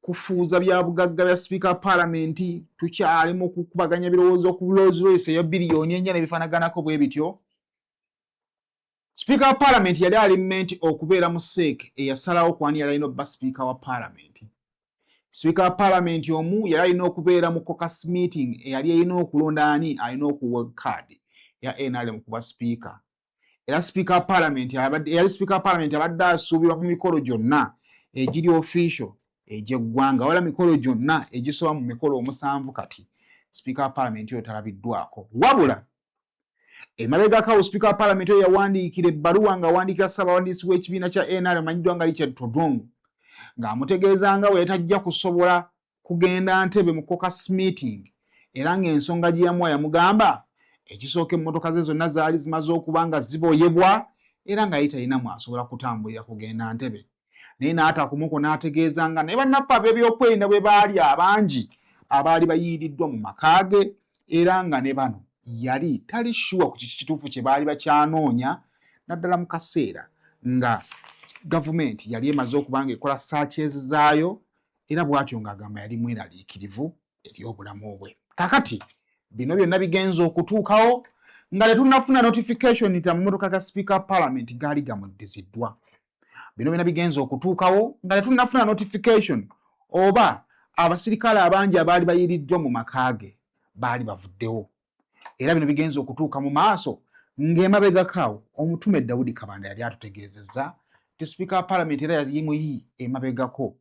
Speaker 2: kufuuza bya bugagga bya Speaker wa Parliament, tukyali mu kukubaganya birowoozo ku Rolls Royce ya biliyoni 4 n'ebifaanaganako bwe bityo. Speaker wa Parliament yali alimenti okubeera mu SEEK eyasalawo kwani yali alina obba Speaker wa Parliament. Speaker wa Parliament omu yali alina okubeera mu caucus meeting eyali alina okulonda ani alina okuwa card ya NRM kuba Speaker. Era Speaker wa Parliament abadde asuubirwa ku mikolo gyonna egiri official egy'eggwanga wala mikolo gyonna egisoba mu mikolo 7 kati Speaker wa Parliament oyo talabiddwako. Wabula emabegakaawo Speaker wa Parliament oyo yawandiikira ebbaluwa ng'awandiikira ssaabawandiisi w'ekibiina kya NRM amanyiddwa nga Richard Todong ng'amutegeeza nga bwe tajja kusobola kugenda Ntebe mu caucus meeting era ng'ensonga gye yamuwa yamugamba ekisooka emmotoka ze zonna zaali zimaze okuba nga ziboyebwa era nga ye talinamu asobola kutambulira kugenda Ntebe. Naye n'atakumuko n'ategeeza nga naye bannaffe ab'ebyokwerinda bwe baali abangi abaali bayiiriddwa mu maka ge era nga ne bano yali tali sure ku kiki kituufu kye baali bakyanoonya naddala mu kaseera nga gavumenti yali emaze okuba nga ekola searches zaayo era bw'atyo ng'agamba yali mweraliikirivu eri obulamu bwe. Kakati bino byonna bigenza okutuukawo nga tetunnafuna notification nti amamotoka ga Speaker wa Parliament gaali gamuddiziddwa. Bino byonna bigenza okutuukawo nga tetunnafuna notification oba abasirikale abangi abaali bayiriddwa mu makaage baali bavuddewo era bino bigenza okutuuka mu maaso ng'emabegakaawo omutume Daudi Kabanda yali atutegeezezza ti Speaker wa Parliament era yali muyi emabegako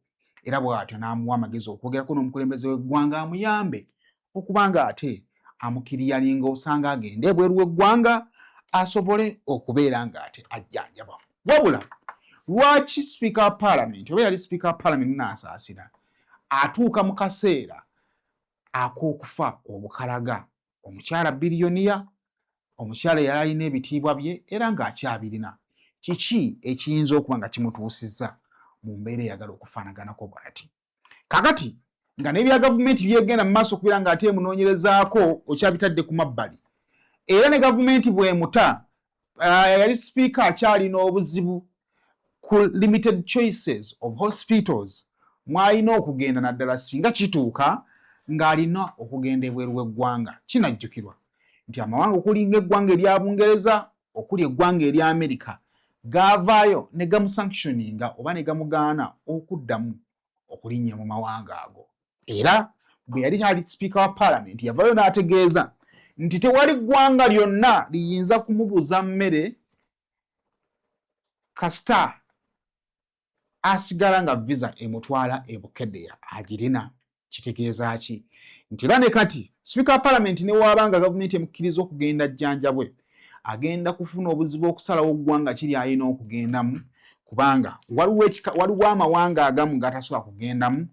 Speaker 2: era bw'atyo n'amuwa amagezi okwogerako n'omukulembeze w'eggwanga amuyambe okubanga ate amukiriyalinga osanga agende ebweru w'eggwanga asobole okubeera ng'ate ajjanjaba. Wabula lwaki Speaker wa Parliament oba yali Speaker wa Parliament n'asaasira atuuka mu kaseera ak'okufa obukalaga omukyala biliyoniya, omukyala yali alina ebitiibwa bye era ng'akyabirina. Kiki ekiyinza okuba nga kimutuusizza mu mbeera eyagala okufaanaganako bw'ati? Kakati nga n'ebya gavumenti byegenda mu maaso okubeera ng'ate emunoonyerezaako okyabitadde ku mabbali era ne gavumenti bw'emuta yali Speaker akyalina obuzibu ku limited choices of hospitals mwalina okugenda naddala singa kituuka ng'alina okugenda ebweru w'eggwanga. Kinajjukirwa nti amawanga okulinga eggwanga erya Bungereza okuli eggwanga erya Amerika gaavaayo ne gamusanctioninga oba ne gamugaana okuddamu okulinnya mu mawanga ago. Era bwe yali ali Speaker wa Parliament yavaayo n'ategeeza nti tewali ggwanga lyonna liyinza kumubuza mmere kasita asigala nga visa emutwala ebukeddeya agirina. Kitegeeza ki? Nti era ne kati Speaker wa Parliament ne waabanga gavumenti emukkiriza okugenda jjanjabwe agenda kufuna obuzibu okusalawo ggwanga kiri alina okugendamu kubanga waliwo amawanga agamu gatasobola kugendamu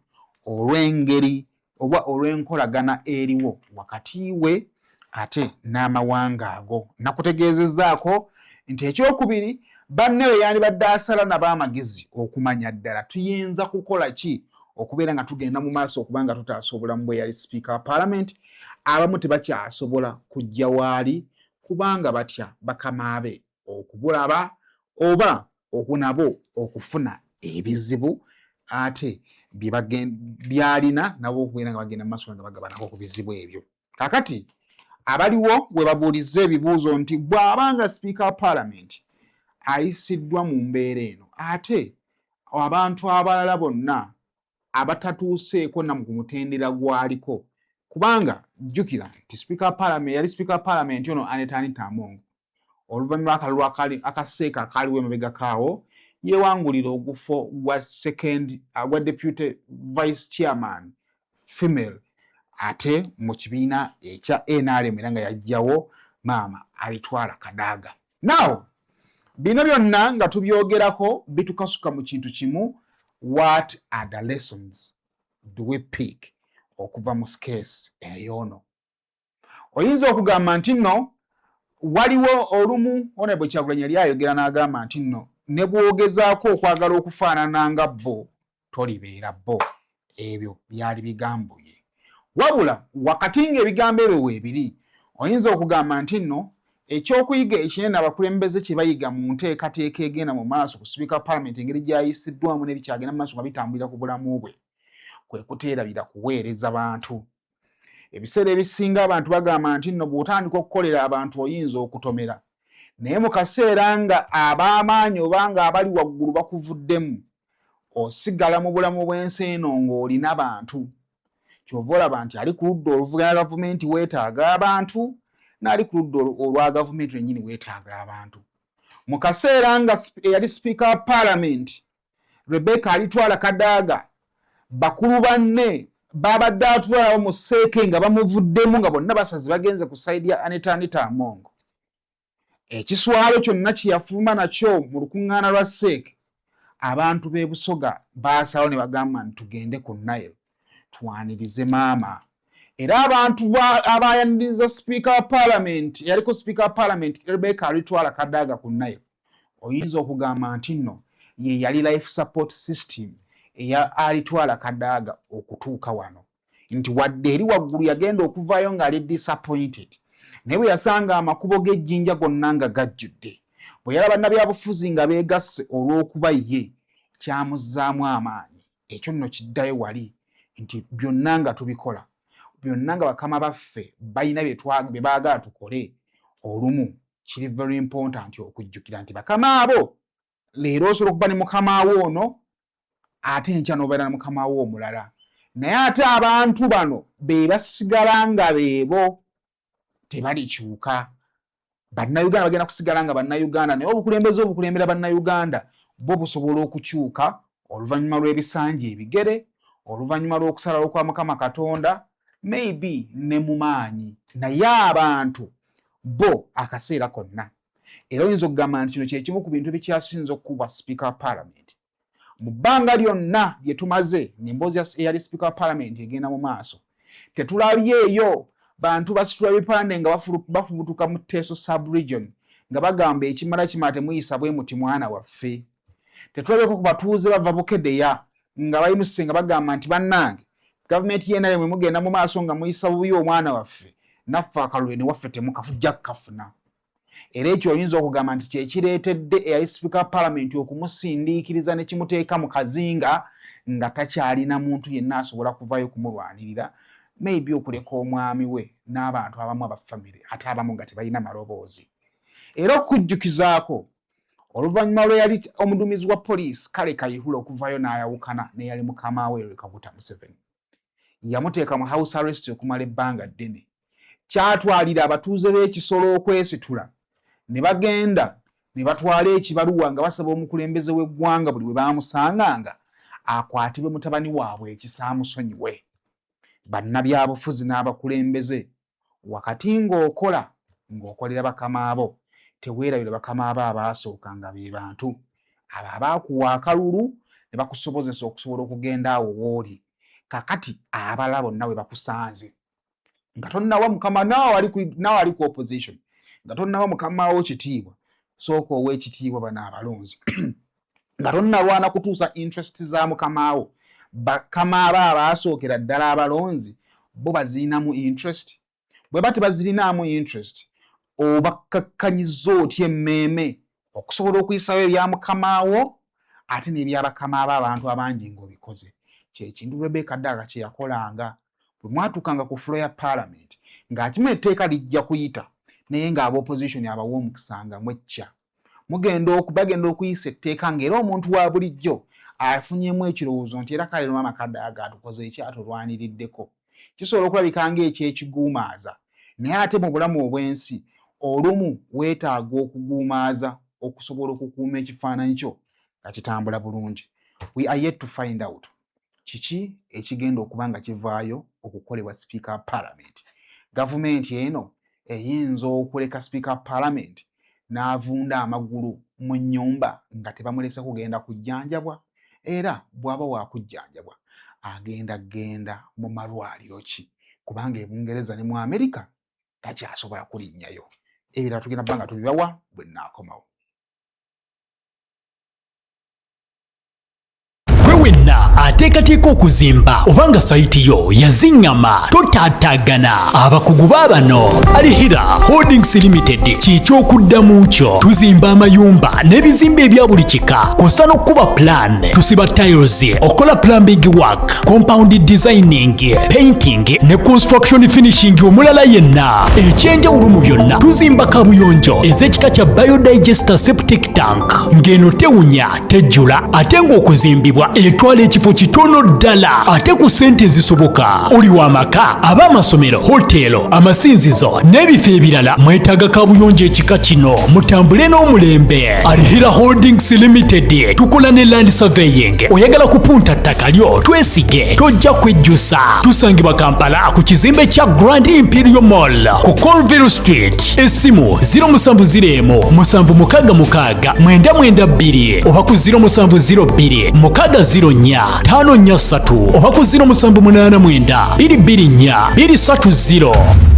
Speaker 2: olw'engeri oba olw'enkolagana eriwo wakati we ate n'amawanga ago. Nakutegeezezzaako nti ekyokubiri banne we yandibadde asala n'ab'amagezi okumanya ddala tuyinza kukola ki okubeera nga tugenda mu maaso okubanga tutaasobola mu bwe yali Speaker wa Parliament. Abamu tebakyasobola kujja waali kubanga batya bakamaabe okubulaba oba okunabo okufuna ebizibu ate byalina nabo okubeera nga bagenda mu maaso nga bagabanako ku bizibu ebyo. Kakati abaliwo bwe babuuliza ebibuuzo nti bw'abanga Speaker wa Parliament ayisiddwa mu mbeera eno ate abantu abalala bonna abatatuuseeko na ku mutendera gwaliko kubanga jjukira nti Speaker wa Parliament yali Speaker wa Parliament ono Anita Among oluvannyuma akalulu akaseeka akaaliwo emabega kaawo yeewangulira ogufo gwa deputy vice chairman female ate mu kibiina ekya NRM era nga yajjawo maama Alitwala Kadaga. Now bino byonna nga tubyogerako bitukasuka mu kintu kimu, what are the lessons do we pick okuva mu case eyono? Oyinza okugamba nti nno waliwo olumu Honorable Kyagulanyi yali ayogera n'agamba nti nno ne bwogezaako okwagala okufaanana nga bo tolibeera bo. Ebyo byali bigambo ye. Wabula wakati ng'ebigambo ebyo weebiri oyinza okugamba nti nno ekyokuyiga ekinene abakulembeze kye bayiga mu nteekateeka egenda mu maaso ku Speaker wa Parliament engeri gy'ayisiddwamu n'ebikyagenda mu maaso nga bitambulira ku bulamu bwe kwe kuteerabira kuweereza bantu. Ebiseera ebisinga abantu bagamba nti nno bw'otandika okukolera abantu oyinza okutomera naye mu kaseera nga ab'amaanyi oba nga abali waggulu bakuvuddemu osigala mu bulamu bw'ensi eno ng'olina bantu. Kyova olaba nti ali ku ludda oluvuganya gavumenti weetaaga abantu n'ali ku ludda olwa gavumenti lwennyini weetaaga abantu. Mu kaseera nga eyali Speaker wa Parliament Rebecca Alitwala Kadaga bakulu banne babadde atwalawo mu Seeke nga bamuvuddemu nga bonna basazi bagenze ku sayidi ya Anita Among. Ekiswalo kyonna kye yafuluma nakyo mu lukuŋŋaana lwa Seeke abantu b'e Busoga baasalawo ne bagamba nti tugende ku Nile twanirize maama. Era abantu abayaniriza Speaker wa Parliament yaliko Speaker wa Parliament Rebecca Alitwala Kadaga ku Nile oyinza okugamba nti nno ye yali life support system eya Alitwala Kadaga okutuuka wano nti wadde eri waggulu yagenda okuvaayo ng'ali disappointed naye bwe yasanga amakubo g'ejjinja gonna nga gajjudde bwe yalaba nabyabufuzi nga beegasse olw'okuba ye kyamuzzaamu amaanyi. Ekyo nno kiddayo wali nti byonna nga tubikola byonna nga bakama baffe balina bye baagala tukole olumu kiri very important okujjukira nti bakama abo leero osobola okuba ne mukama wo ono ate enkya n'obeera ne mukama wo omulala naye ate abantu bano be basigala nga beebo tebalikyuka. Bannayuganda bagenda kusigala nga bannayuganda, naye obukulembeze obukulembera bannayuganda bo busobola okukyuka oluvannyuma lw'ebisanja ebigere, oluvannyuma lw'okusalawo kwa Mukama Katonda, maybe ne mu maanyi, naye abantu bo akaseera konna. Era oyinza okugamba nti kino kyekimu ku bintu ebikyasinze okuba Speaker wa Parliament. Mu bbanga lyonna lye tumaze ng'emboozi eyali Speaker wa Parliament egenda mu maaso, tetulabyeyo bantu basitula bipande nga bafubutuka mu Teso sub-region nga bagamba ekimala kimala temuyisa bwe muti mwana waffe. Tetulabyeko ku batuuze bava Bukedeya nga bayimuse nga bagamba nti bannange gavumenti yena yemwe mugenda mu maaso nga muyisa bubi omwana waffe, naffe akalulu ne waffe temukafujja kafuna. Era ekyo oyinza okugamba nti kyekireetedde eyali Speaker wa Parliament okumusindiikiriza ne kimuteeka mu kazinga nga takyalina muntu yenna asobola kuvaayo kumulwanirira, maybe okuleka omwami we n'abantu abamu abafamire ate abamu nga tebalina maloboozi. Era okujjukizaako oluvannyuma lwe yali omuduumizi wa poliisi Kale Kayihura okuvaayo n'ayawukana ne yali mukama we Kaguta Museveni, yamuteeka mu house arrest okumala ebbanga ddene. Kyatwalira abatuuze b'Ekisolo okwesitula ne bagenda ne batwala ekibaluwa nga basaba omukulembeze w'eggwanga buli we baamusanganga akwatibwe mutabani waabwe ekisaamusonyiwe. Bannabyabufuzi n'abakulembeze wakati ng'okolera bakama abo, teweerabira bakama abo abaasooka nga be bantu abo abaakuwa akalulu ne bakusobozesa okusobola okugenda awo wooli. Kakati abala bonna we bakusanze nga tonnawa mukama naawe ali ku opposition, nga tonnawa mukama wo kitiibwa, sooka ow'ekitiibwa bano abalonzi nga tonnalwana kutuusa interest za mukama wo. Bakama abo abaasookera ddala abalonzi bo bazirinamu interest. Bwe bati bazirinaamu interest, obakkakkanyizza otya emmeeme okusobola okuyisawo ebya mukama wo ate n'ebyabakama abo abantu abangi ng'obikoze. Kyekintu Rebecca Daga kye yakolanga bwe mwatukanga ku floor ya Parliament ng'akimu etteeka lijja kuyita naye ng'abaopposition abawa omukisa nga mwecca. Bagenda okuyisa etteeka ng'era omuntu wa bulijjo afunyemu ekirowoozo nti era kale Mama Kadaga atukoze ekyatulwaniriddeko. Kisobola okulabika ng'ekyekiguumaaza, naye ate mu bulamu obw'ensi olumu weetaaga okuguumaaza okusobola okukuuma ekifaananyi kyo nga kitambula bulungi. We are yet to find out kiki ekigenda okuba nga kivaayo okukolebwa Speaker wa Parliament. Gavumenti eno eyinza okuleka Speaker wa Parliament n'avunda amagulu mu nnyumba nga tebamulese kugenda kujjanjabwa, era bw'aba waakujjanjabwa agenda mu malwaliro ki, kubanga e Bungereza ne mu Amerika takyasobola kulinnyayo. Ebirala tugenda bbanga tubibawa bwe nnaakomawo.
Speaker 8: Wenna ateekateeka okuzimba obanga sayiti yo yaziŋŋama totaataagana abakugu baabano Alihira Holdings Limited ky'ekyokuddamu kyo. Tuzimba amayumba n'ebizimbe ebya buli kika kw'ossa n'okkuba plan, tusiba tiles, okola plumbing work, compound designing, painting ne construction finishing omulala yenna. Ekyenjawulo mu byonna tuzimba kabuyonjo ez'ekika kya biodigester septic tank ng'eno tewunya tejjula ate ng'okuzimbibwa etwala ekifo kitono ddala ate ku ssente ezisoboka. Oli w'amaka, ab'amasomero, hotelo, amasinzizo n'ebifo ebirala mwetaaga kabuyonjo ekika kino mutambule n'omulembe. Alihira Holdings Limited tukola ne land surveying. Oyagala kupunta ttaka lyo twesige tojja kwejjusa. Tusangibwa Kampala ku kizimbe kya Grand Imperial Mall ku Colville Street. Essimu 0701 766 992 oba ku 0702 04 543 oba ku 0789 224 230.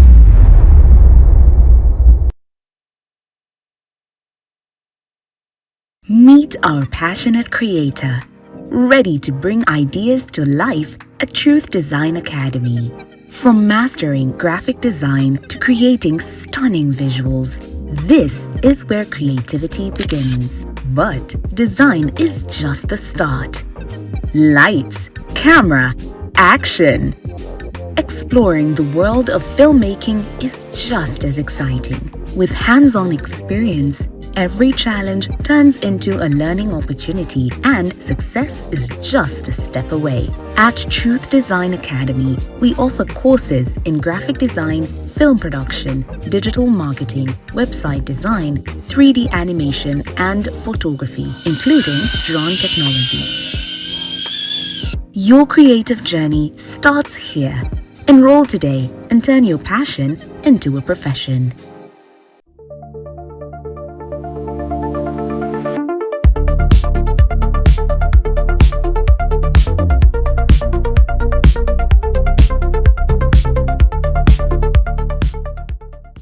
Speaker 9: Meet our passionate creator, ready to bring ideas to life at Truth Design Academy. From mastering graphic design to creating stunning visuals, this is where creativity begins. But design is just the start. Lights, camera, action. Exploring the world of filmmaking is just as exciting. With hands-on experience, every challenge turns into a learning opportunity and success is just a step away. At Truth Design Academy, we offer courses in graphic design, film production, digital marketing, website design, 3D animation, and photography, including drone technology. Your creative journey starts here. Enroll today and turn your passion into a profession.